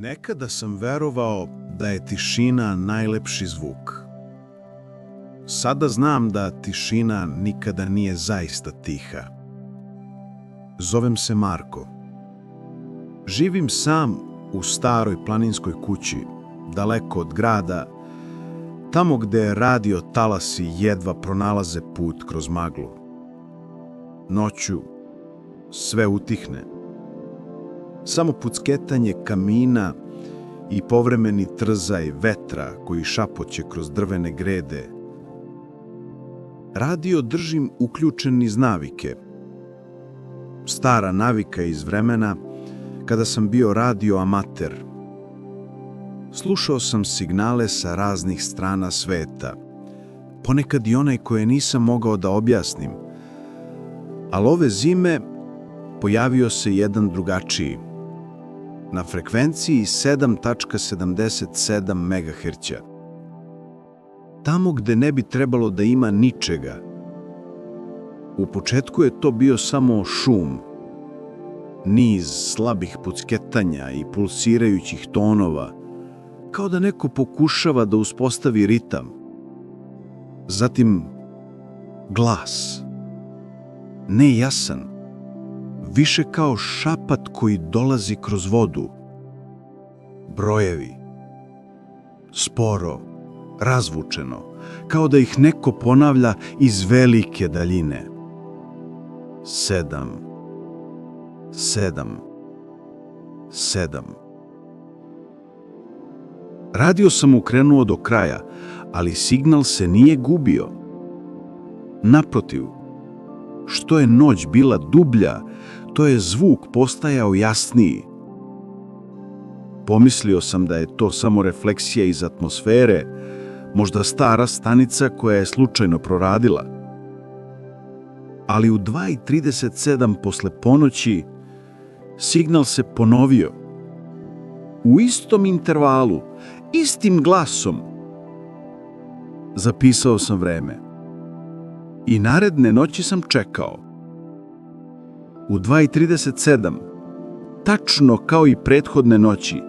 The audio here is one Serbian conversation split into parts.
Nekada sam verovao da je tišina najlepši zvuk. Sada znam da tišina nikada nije zaista tiha. Zovem se Marko. Živim sam u staroj planinskoj kući, daleko od grada, tamo gde radio talasi jedva pronalaze put kroz maglu. Noću sve utihne. Samo pucketanje kamina i povremeni trzaj vetra koji šapoće kroz drvene grede. Radio držim uključen iz navike. Stara navika iz vremena kada sam bio radio amater. Slušao sam signale sa raznih strana sveta, ponekad i onaj koje nisam mogao da objasnim. Ali ove zime pojavio se jedan drugačiji, na frekvenciji 7,77 MHz. Tamo gde ne bi trebalo da ima ničega. U početku je to bio samo šum, niz slabih pucketanja i pulsirajućih tonova, kao da neko pokušava da uspostavi ritam. Zatim glas, nejasan, više kao šapat koji dolazi kroz vodu. Brojevi, sporo, razvučeno, kao da ih neko ponavlja iz velike daljine. 7, 7, 7. Radio sam ukrenuo do kraja, ali signal se nije gubio. Naprotiv, što je noć bila dublja, to je zvuk postajao jasniji. Pomislio sam da je to samo refleksija iz atmosfere, možda stara stanica koja je slučajno proradila. Ali u 2:37 posle ponoći signal se ponovio. U istom intervalu, istim glasom. Zapisao sam vreme. I naredne noći sam čekao. U 2:37, tačno kao i prethodne noći,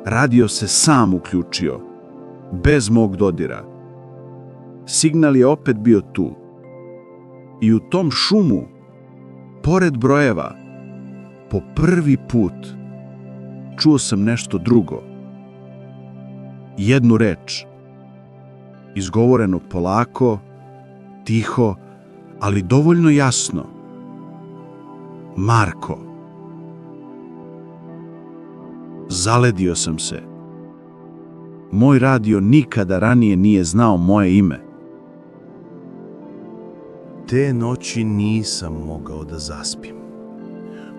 radio se sam uključio, bez mog dodira. Signal je opet bio tu. I u tom šumu, pored brojeva, po prvi put, čuo sam nešto drugo. Jednu reč, izgovoreno polako, tiho, ali dovoljno jasno. Marko. Zaledio sam se. Moj radio nikada ranije nije znao moje ime. Te noći nisam mogao da zaspim.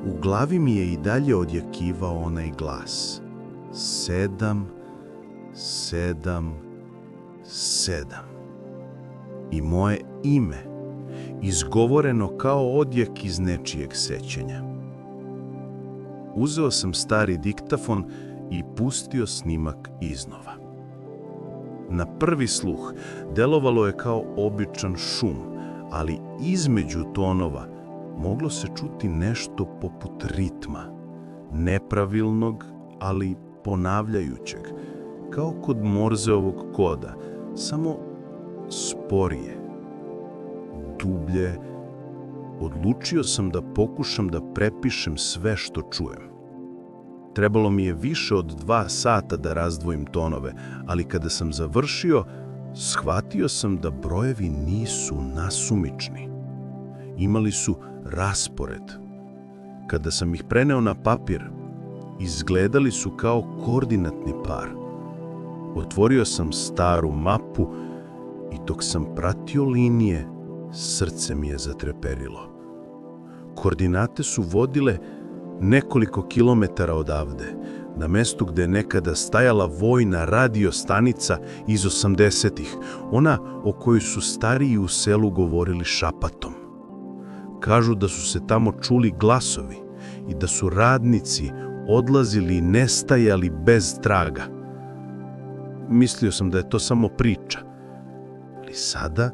U glavi mi je i dalje odjekivao onaj glas. 7, 7, 7. I moje ime, izgovoreno kao odjek iz nečijeg sećanja. Uzeo sam stari diktafon i pustio snimak iznova. Na prvi sluh delovalo je kao običan šum, ali između tonova moglo se čuti nešto poput ritma, nepravilnog, ali ponavljajućeg, kao kod Morzeovog koda, samo sporije, dublje. Odlučio sam da pokušam da prepišem sve što čujem. Trebalo mi je više od 2 sata da razdvojim tonove, ali kada sam završio, shvatio sam da brojevi nisu nasumični. Imali su raspored. Kada sam ih preneo na papir, izgledali su kao koordinatni par. Otvorio sam staru mapu i dok sam pratio linije, srce mi je zatreperilo. Koordinate su vodile nekoliko kilometara odavde, na mestu gde je nekada stajala vojna radio stanica iz 80-ih, ona o kojoj su stariji u selu govorili šapatom. Kažu da su se tamo čuli glasovi i da su radnici odlazili i nestajali bez traga. Mislio sam da je to samo priča, ali sada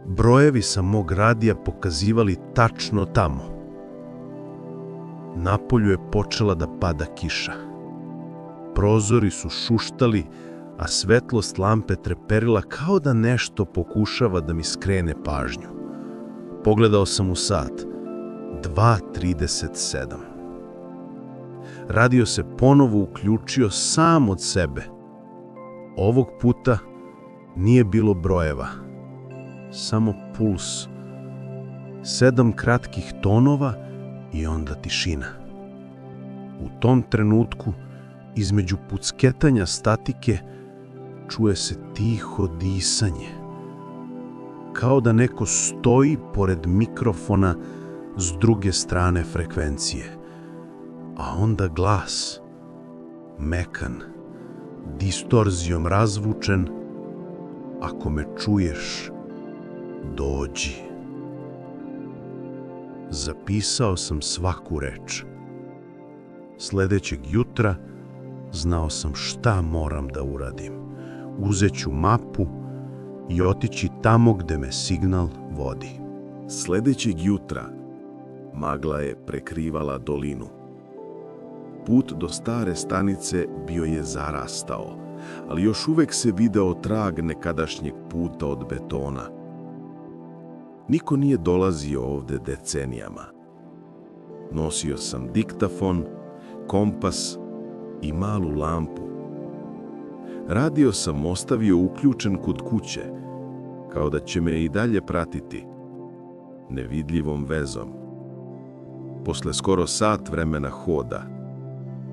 brojevi sa mog radija pokazivali tačno tamo. Napolju je počela da pada kiša. prozori su šuštali, a svetlost lampe treperila kao da nešto pokušava da mi skrene pažnju. Pogledao sam u sat. 2:37. Radio se ponovo uključio sam od sebe. Ovog puta nije bilo brojeva, samo puls. 7 kratkih tonova i onda tišina. U tom trenutku, između pucketanja statike, čuje se tiho disanje. Kao da neko stoji pored mikrofona s druge strane frekvencije. A onda glas, mekan, distorzijom razvučen: ako me čuješ, dođi. Zapisao sam svaku reč. Sledećeg jutra znao sam šta moram da uradim. Uzet ću mapu i otići tamo gde me signal vodi. Sledećeg jutra magla je prekrivala dolinu. Put do stare stanice bio je zarastao, ali još uvek se video trag nekadašnjeg puta od betona. Niko nije dolazio ovde decenijama. Nosio sam diktafon, kompas i malu lampu. Radio sam ostavio uključen kod kuće, kao da će me i dalje pratiti, nevidljivom vezom. Posle skoro sat vremena hoda,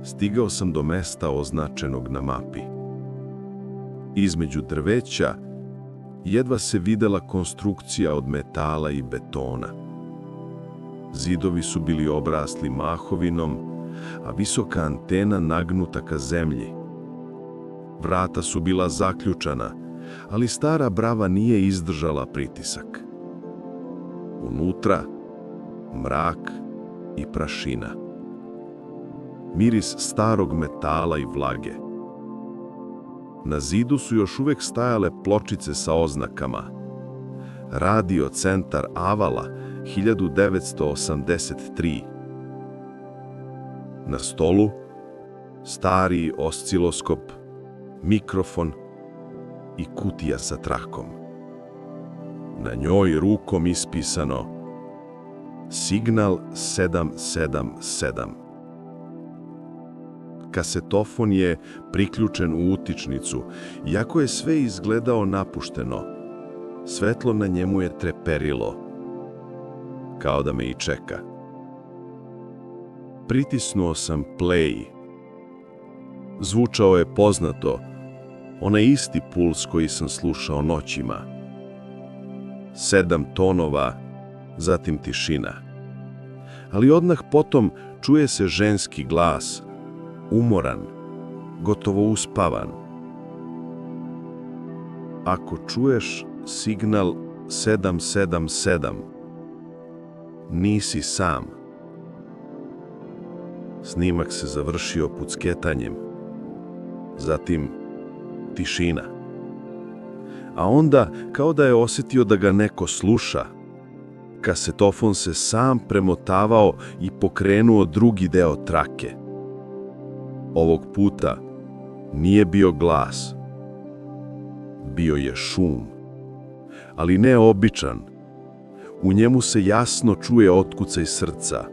stigao sam do mesta označenog na mapi. Između drveća jedva se videla konstrukcija od metala i betona. Zidovi su bili obrasli mahovinom, a visoka antena nagnuta ka zemlji. Vrata su bila zaključana, ali stara brava nije izdržala pritisak. Unutra mrak i prašina. Miris starog metala i vlage. Na zidu su još uvek stajale pločice sa oznakama: Radio centar Avala 1983. Na stolu stari osciloskop, mikrofon i kutija sa trakom. Na njoj rukom ispisano: Signal 777. Kasetofon je priključen u utičnicu, iako je sve izgledao napušteno. Svetlo na njemu je treperilo, kao da me i čeka. Pritisnuo sam play. Zvučao je poznato, onaj isti puls koji sam slušao noćima. 7 tonova, zatim tišina. Ali odmah potom čuje se ženski glas, umoran, gotovo uspavan. Ako čuješ signal 777, nisi sam. Snimak se završio pucketanjem, zatim tišina. A onda, kao da je osjetio da ga neko sluša, kasetofon se sam premotavao i pokrenuo drugi deo trake. Ovog puta nije bio glas. Bio je šum, ali ne običan. U njemu se jasno čuje otkucaj srca.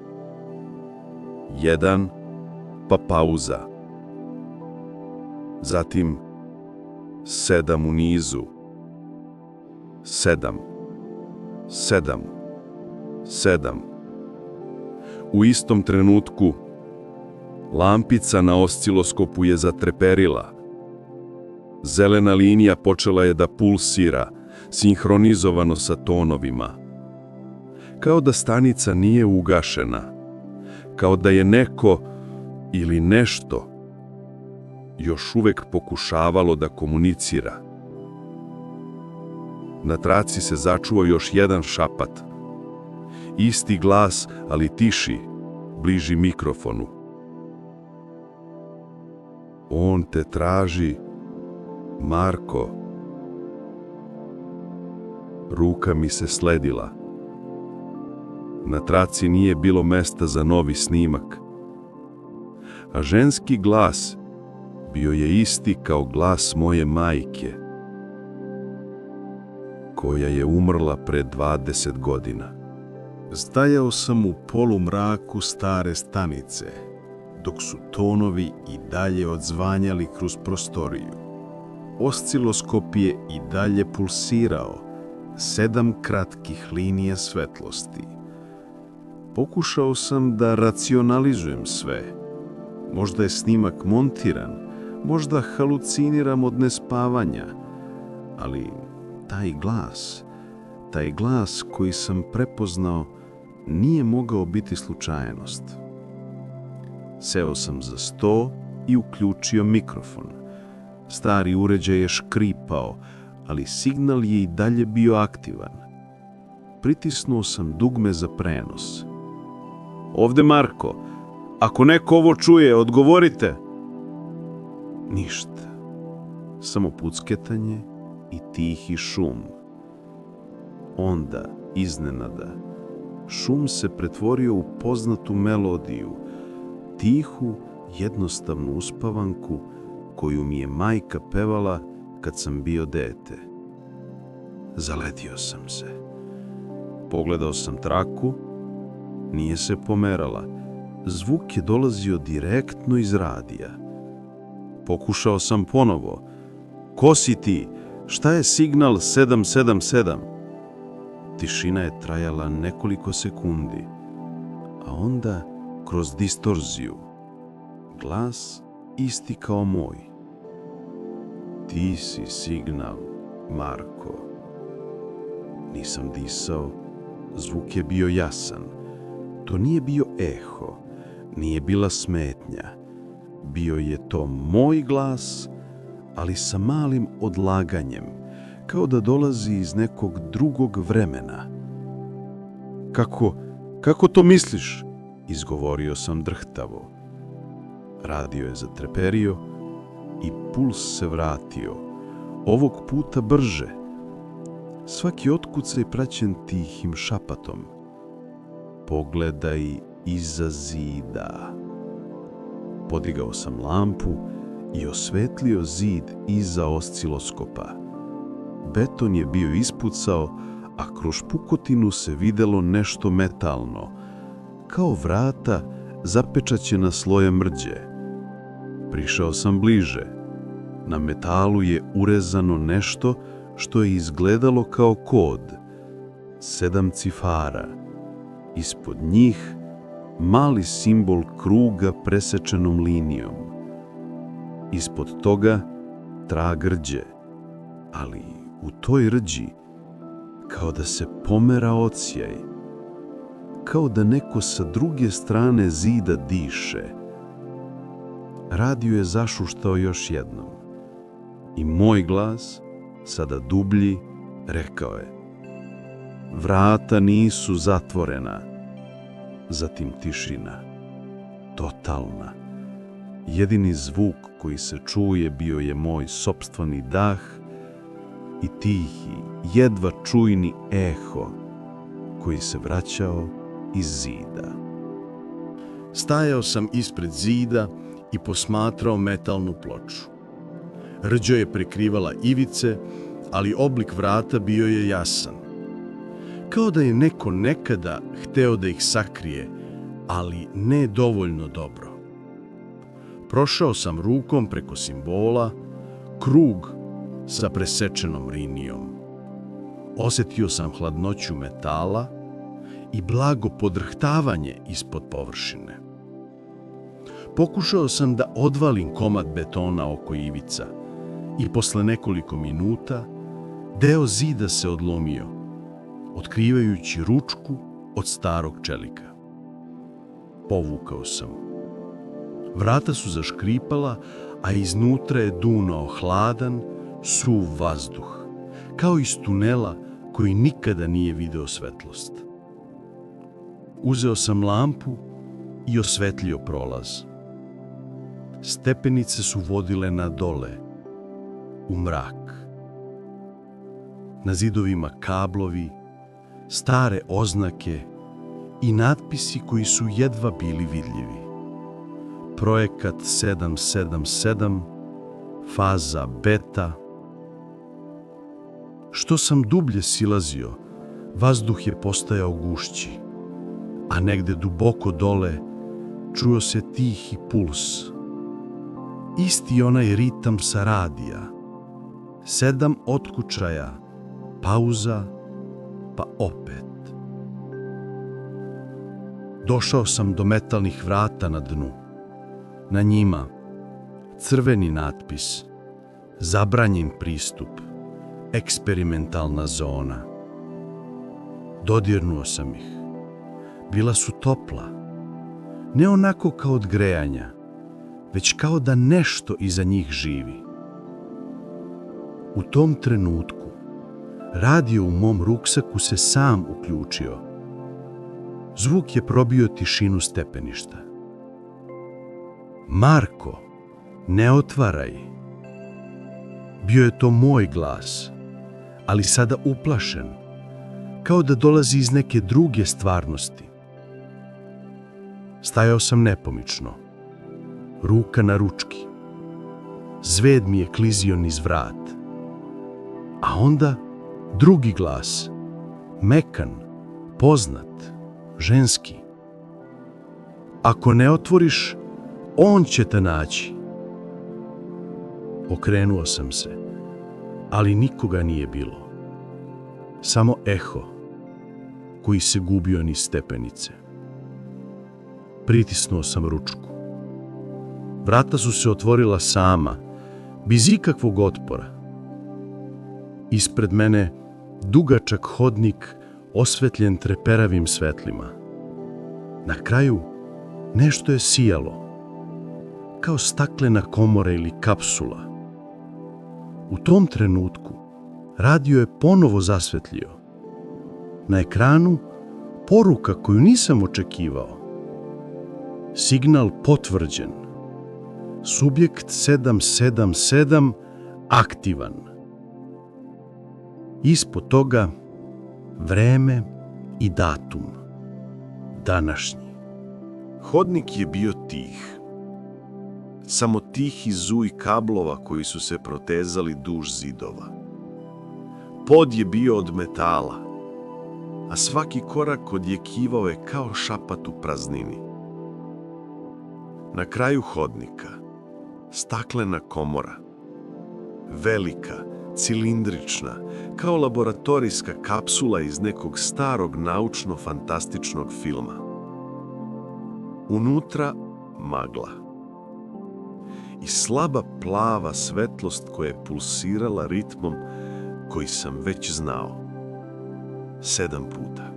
1, pa pauza. Zatim 7 u nizu. 7, 7, 7. U istom trenutku lampica na osciloskopu je zatreperila. Zelena linija počela je da pulsira, sinhronizovano sa tonovima. Kao da stanica nije ugašena, kao da je neko ili nešto još uvek pokušavalo da komunicira. Na traci se začuo još jedan šapat. Isti glas, ali tiši, bliži mikrofonu. On te traži, Marko. Ruka mi se sledila. Na traci nije bilo mesta za novi snimak. A ženski glas bio je isti kao glas moje majke, koja je umrla pre 20 godina. Stajao sam u polumraku stare stanice, dok su tonovi i dalje odzvanjali kroz prostoriju. Osciloskop je i dalje pulsirao, 7 kratkih linija svetlosti. Pokušao sam da racionalizujem sve. Možda je snimak montiran, možda haluciniram od nespavanja, ali taj glas koji sam prepoznao nije mogao biti slučajnost. Seo sam za sto i uključio mikrofon. Stari uređaj je škripao, ali signal je i dalje bio aktivan. Pritisnuo sam dugme za prenos. Ovde Marko, ako neko ovo čuje, odgovorite. Ništa, samo pucketanje i tihi šum. Onda, iznenada, šum se pretvorio u poznatu melodiju, tihu, jednostavnu uspavanku koju mi je majka pevala kad sam bio dete. Zaletio sam se. Pogledao sam traku, nije se pomerala. Zvuk je dolazio direktno iz radija. Pokušao sam ponovo. Ko si ti? Šta je signal 777? Tišina je trajala nekoliko sekundi, a onda kroz distorziju glas isti kao moj. Ti si signal, Marko. Nisam disao, zvuk je bio jasan. To nije bio eho, nije bila smetnja. Bio je to moj glas, ali sa malim odlaganjem, kao da dolazi iz nekog drugog vremena. Kako to misliš? Izgovorio sam drhtavo. Radio je zatreperio i puls se vratio, ovog puta brže. Svaki otkucaj praćen tihim šapatom. Pogledaj iza zida. Podigao sam lampu i osvetlio zid iza osciloskopa. Beton je bio ispucao, a kroz pukotinu se videlo nešto metalno, kao vrata zapečaćena slojem mrđe. Prišao sam bliže. Na metalu je urezano nešto što je izgledalo kao kod. 7 cifara. Ispod njih mali simbol kruga presečenom linijom. Ispod toga trag rđe, ali u toj rđi kao da se pomera odsjaj, kao da neko sa druge strane zida diše. Radio je zašuštao još jednom i moj glas, sada dublji, rekao je: vrata nisu zatvorena. Zatim tišina, totalna. Jedini zvuk koji se čuje bio je moj sopstveni dah i tihi, jedva čujni eho koji se vraćao iz zida. Stajao sam ispred zida i posmatrao metalnu ploču. Rđa je prekrivala ivice, ali oblik vrata bio je jasan. Kao da je neko nekada hteo da ih sakrije, ali ne dovoljno dobro. Prošao sam rukom preko simbola, krug sa presečenom linijom. Osetio sam hladnoću metala i blago podrhtavanje ispod površine. Pokušao sam da odvalim komad betona oko ivica i posle nekoliko minuta deo zida se odlomio, otkrivajući ručku od starog čelika. Povukao sam. Vrata su zaškripala, a iznutra je dunao hladan, suv vazduh, kao iz tunela koji nikada nije video svetlost. Uzeo sam lampu i osvetlio prolaz. Stepenice su vodile na dole, u mrak. Na zidovima kablovi, stare oznake i natpisi koji su jedva bili vidljivi. Projekat 777, faza beta. Što sam dublje silazio, vazduh je postajao gušći, a negde duboko dole čuo se tihi puls. Isti onaj ritam sa radija. 7 otkučaja, pauza, pa opet. Došao sam do metalnih vrata na dnu. Na njima crveni natpis, zabranjen pristup, eksperimentalna zona. Dodirnuo sam ih. Bila su topla, ne onako kao od grejanja, već kao da nešto iza njih živi. U tom trenutku radio u mom ruksaku se sam uključio. Zvuk je probio tišinu stepeništa. Marko, ne otvaraj. Bio je to moj glas, ali sada uplašen, kao da dolazi iz neke druge stvarnosti. Stajao sam nepomično, ruka na ručki. Zved mi je klizio niz vrat. A onda drugi glas, mekan, poznat, ženski. Ako ne otvoriš, on će te naći. Okrenuo sam se, ali nikoga nije bilo. Samo eho, koji se gubio niz stepenice. Pritisnuo sam ručku. Vrata su se otvorila sama, bez ikakvog otpora. Ispred mene dugačak hodnik osvetljen treperavim svetlima. Na kraju nešto je sijalo, kao staklena komora ili kapsula. U tom trenutku radio je ponovo zasvetlio. Na ekranu poruka koju nisam očekivao. Signal potvrđen. Subjekt 777 aktivan. Ispod toga vreme i datum. Današnji. Hodnik je bio tih. Samo tihi zuj kablova koji su se protezali duž zidova. Pod je bio od metala, a svaki korak odjekivao je kao šapat u praznini. Na kraju hodnika staklena komora. Velika, cilindrična, kao laboratorijska kapsula iz nekog starog naučno-fantastičnog filma. Unutra magla. I slaba plava svetlost koja je pulsirala ritmom koji sam već znao. 7 puta.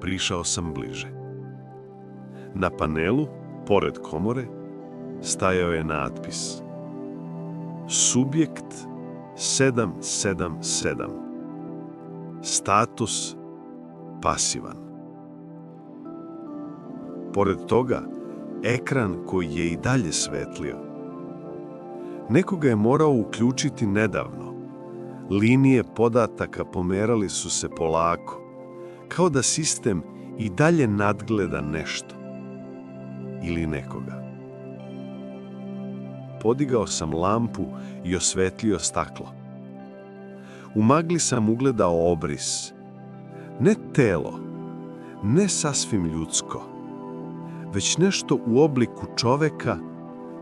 Prišao sam bliže. Na panelu, pored komore, stajao je natpis. Subjekt 777. Status pasivan. Pored toga, ekran koji je i dalje svetlio. Nekoga je morao uključiti nedavno. Linije podataka pomerali su se polako, kao da sistem i dalje nadgleda nešto. Ili nekoga. Podigao sam lampu i osvetlio staklo. U magli sam ugledao obris. Ne telo, ne sasvim ljudsko, već nešto u obliku čoveka,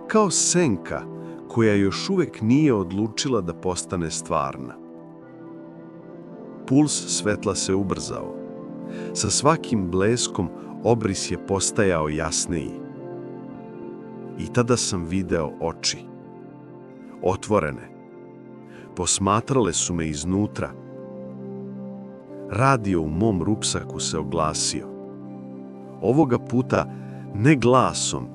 kao senka koja još uvek nije odlučila da postane stvarna. Puls svetla se ubrzao. Sa svakim bleskom obris je postajao jasniji. I tada sam video oči. Otvorene. Posmatrale su me iznutra. Radio u mom ruksaku se oglasio. Ovoga puta ne glasom,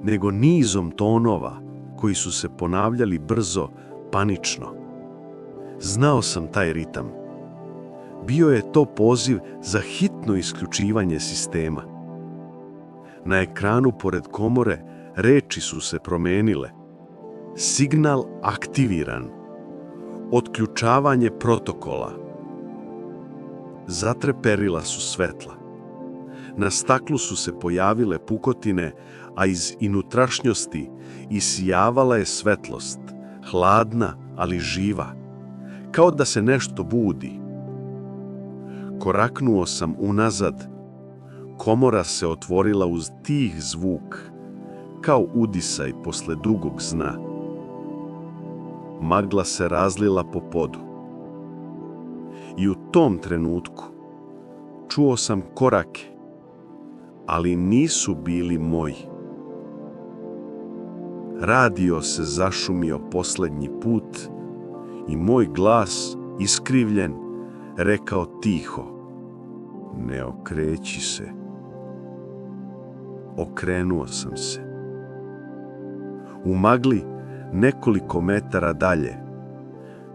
nego nizom tonova koji su se ponavljali brzo, panično. Znao sam taj ritam. Bio je to poziv za hitno isključivanje sistema. Na ekranu pored komore reči su se promenile. Signal aktiviran. Otključavanje protokola. Zatreperila su svetla. Na staklu su se pojavile pukotine, a iz unutrašnjosti isijavala je svetlost, hladna, ali živa, kao da se nešto budi. Koraknuo sam unazad. Komora se otvorila uz tih zvuk, kao udisaj posle dugog sna. Magla se razlila po podu. I u tom trenutku čuo sam korake, ali nisu bili moji. Radio se zašumio poslednji put i moj glas, iskrivljen, rekao tiho: ne okreći se. Okrenuo sam se. U magli, nekoliko metara dalje,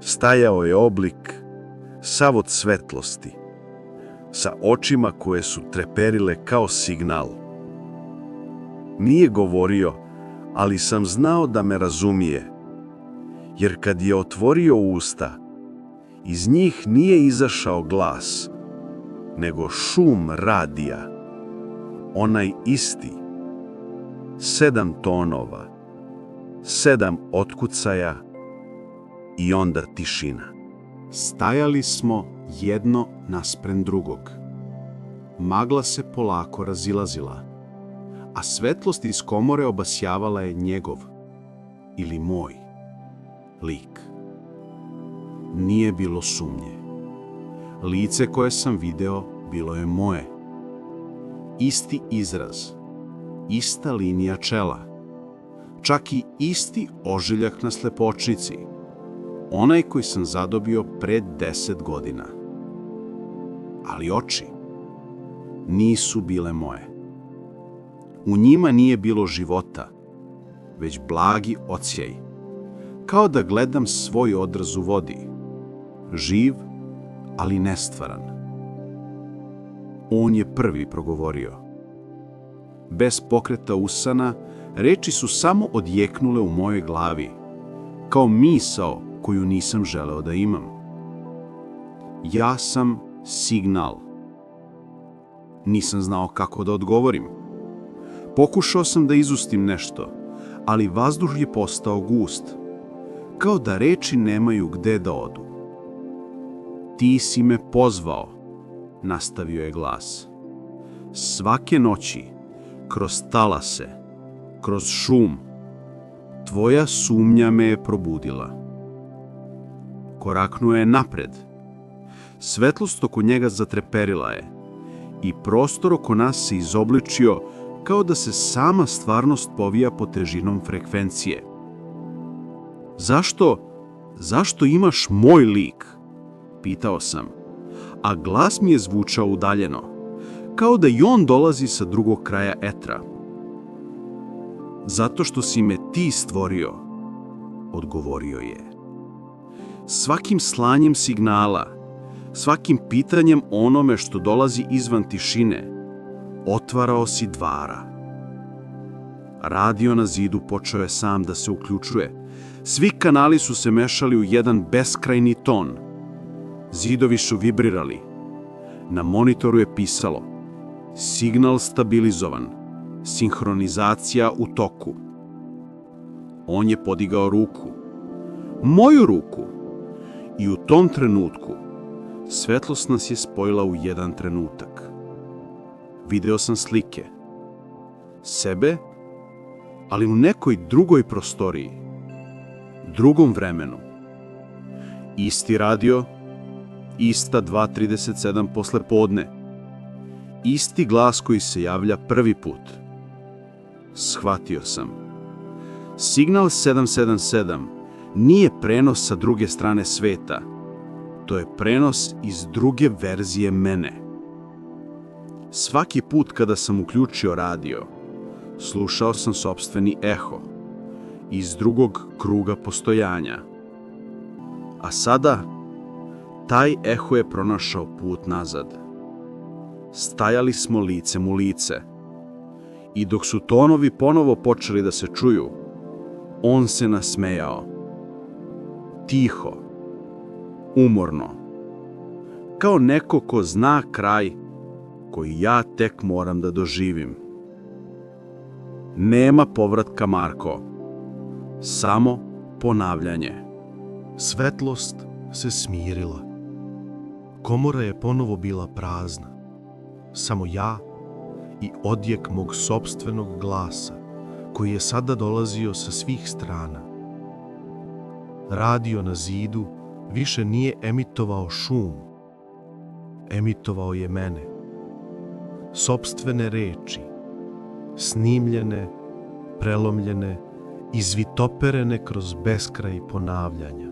stajao je oblik, sav od svetlosti, sa očima koje su treperile kao signal. Nije govorio, ali sam znao da me razumije, jer kad je otvorio usta, iz njih nije izašao glas, nego šum radija, onaj isti, 7 tonova, 7 otkucaja i onda tišina. Stajali smo jedno naspram drugog. Magla se polako razilazila, a svetlost iz komore obasjavala je njegov ili moj lik. Nije bilo sumnje. Lice koje sam video bilo je moje. Isti izraz, ista linija čela, čak i isti ožiljak na slepočnici, onaj koji sam zadobio pre 10 godina. Ali oči nisu bile moje. U njima nije bilo života, već blagi odsjaj, kao da gledam svoj odraz u vodi, živ, ali nestvaran. On je prvi progovorio. Bez pokreta usana, reči su samo odjeknule u mojoj glavi, kao misao koju nisam želeo da imam. Ja sam signal. Nisam znao kako da odgovorim. Pokušao sam da izustim nešto, ali vazduh je postao gust, kao da reči nemaju gde da odu. Ti si me pozvao, nastavio je glas. Svake noći, kroz talase, kroz šum, tvoja sumnja me je probudila. Koraknuo je napred. Svetlost oko njega zatreperila je i prostor oko nas se izobličio kao da se sama stvarnost povija pod težinom frekvencije. Zašto imaš moj lik? Pitao sam, a glas mi je zvučao udaljeno, kao da i on dolazi sa drugog kraja etra. Zato što si me ti stvorio, odgovorio je. Svakim slanjem signala, svakim pitanjem onome što dolazi izvan tišine, otvarao si dvara. Radio na zidu počeo je sam da se uključuje. Svi kanali su se mešali u jedan beskrajni ton. Zidovi su vibrirali. Na monitoru je pisalo: signal stabilizovan, sinhronizacija u toku. On je podigao ruku. Moju ruku. I u tom trenutku svetlost nas je spojila u jedan trenutak. Video sam slike. Sebe, ali u nekoj drugoj prostoriji, drugom vremenu. Isti radio, ista 2:37 posle podne. Isti glas koji se javlja prvi put. Shvatio sam. Signal 777 nije prenos sa druge strane sveta. To je prenos iz druge verzije mene. Svaki put kada sam uključio radio, slušao sam sopstveni eho iz drugog kruga postojanja. A sada, taj eho je pronašao put nazad. Stajali smo licem u lice. I dok su tonovi ponovo počeli da se čuju, on se nasmejao. Tiho, umorno, kao neko ko zna kraj koji ja tek moram da doživim. Nema povratka, Marko. Samo ponavljanje. Svetlost se smirila. Komora je ponovo bila prazna. Samo ja i odjek mog sopstvenog glasa, koji je sada dolazio sa svih strana. Radio na zidu više nije emitovao šum. Emitovao je mene. Sopstvene reči, snimljene, prelomljene, izvitoperene kroz beskraj ponavljanja.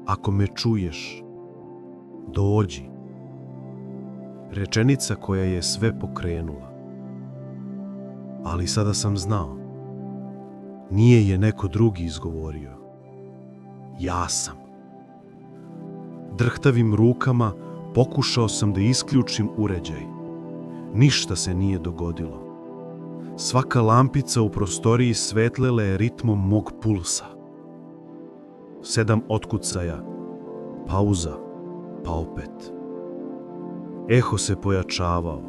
Ako me čuješ, dođi. Rečenica koja je sve pokrenula. Ali sada sam znao. Nije je neko drugi izgovorio. Ja sam. Drhtavim rukama pokušao sam da isključim uređaj. Ništa se nije dogodilo. Svaka lampica u prostoriji svetlela je ritmom mog pulsa. 7 otkucaja, pauza, pa opet. Eho se pojačavao,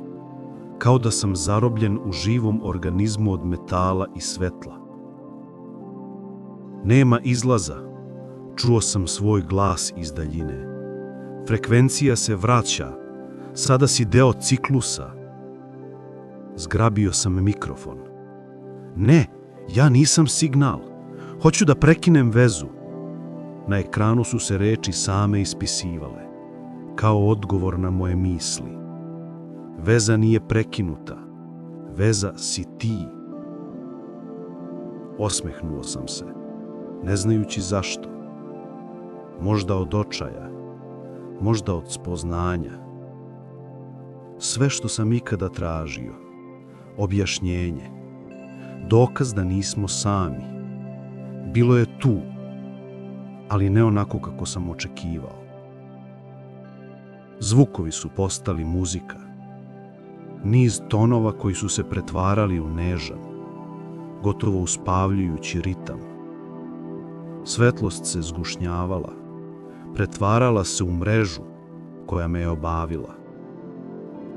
kao da sam zarobljen u živom organizmu od metala i svetla. Nema izlaza, čuo sam svoj glas iz daljine. Frekvencija se vraća, sada si deo ciklusa. Zgrabio sam mikrofon. Ne, ja nisam signal. Hoću da prekinem vezu. Na ekranu su se reči same ispisivale, kao odgovor na moje misli. Veza nije prekinuta. Veza si ti. Osmehnuo sam se, ne znajući zašto. Možda od očaja, možda od spoznanja. Sve što sam ikada tražio, objašnjenje, dokaz da nismo sami, bilo je tu, ali ne onako kako sam očekivao. Zvukovi su postali muzika, niz tonova koji su se pretvarali u nežan, gotovo uspavljujući ritam. Svetlost se zgušnjavala, pretvarala se u mrežu koja me je obavila.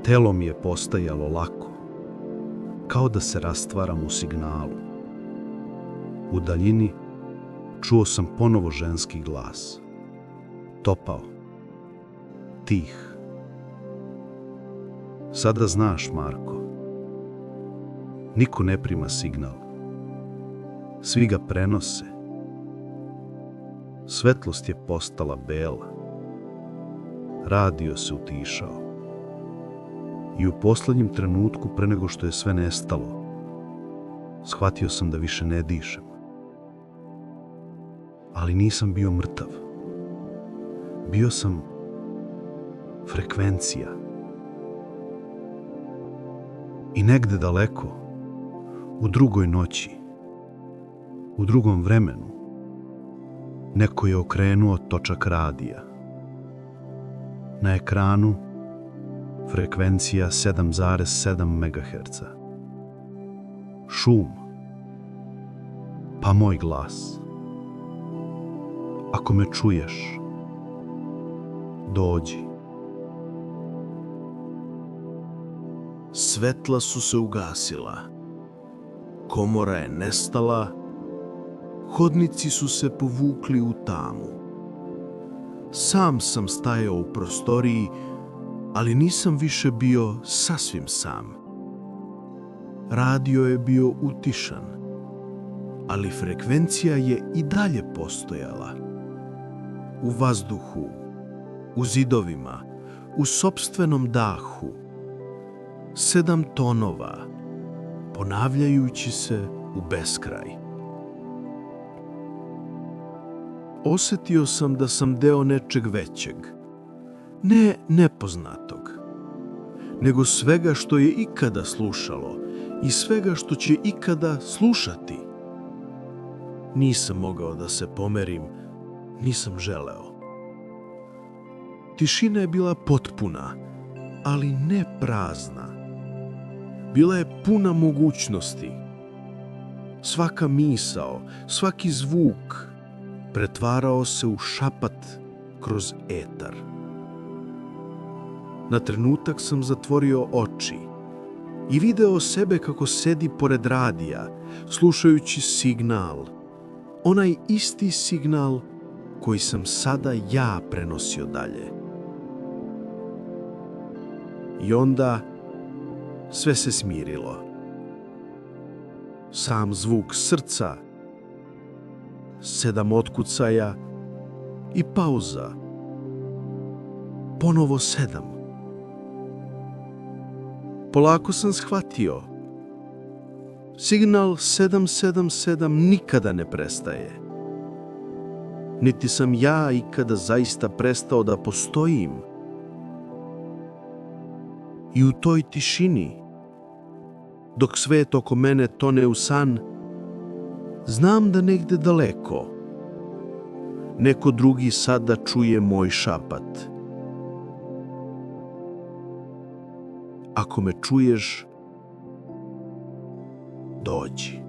Telo mi je postajalo lako, kao da se rastvaram u signalu. U daljini čuo sam ponovo ženski glas. Topao, tih. Sada znaš, Marko, niko ne prima signal. Svi ga prenose. Svetlost je postala bela. Radio se utišao. I u poslednjem trenutku, pre nego što je sve nestalo, shvatio sam da više ne dišem. Ali nisam bio mrtav. Bio sam frekvencija. I negde daleko, u drugoj noći, u drugom vremenu, neko je okrenuo točak radija. Na ekranu frekvencija 7,7 MHz. Šum. Pa moj glas. Ako me čuješ, dođi. Svetla su se ugasila. Komora je nestala. Hodnici su se povukli u tamu. Sam sam stajao u prostoriji, ali nisam više bio sasvim sam. Radio je bio utišan, ali frekvencija je i dalje postojala. U vazduhu, u zidovima, u sopstvenom dahu. 7 tonova, ponavljajući se u beskraj. Osetio sam da sam deo nečeg većeg, ne nepoznatog, nego svega što je ikada slušalo i svega što će ikada slušati. Nisam mogao da se pomerim, nisam želeo. Tišina je bila potpuna, ali ne prazna. Bila je puna mogućnosti. Svaka misao, svaki zvuk pretvarao se u šapat kroz etar. Na trenutak sam zatvorio oči, i video sebe kako sedi pored radija, slušajući signal. Onaj isti signal koji sam sada ja prenosio dalje. I onda sve se smirilo. Sam zvuk srca, 7 otkucaja i pauza. Ponovo 7. Polako sam shvatio. Signal 777 nikada ne prestaje. Niti sam ja ikada zaista prestao da postojim. I u toj tišini, dok svet oko mene tone u san, znam da negde daleko neko drugi sada čuje moj šapat. Ako me čuješ, dođi.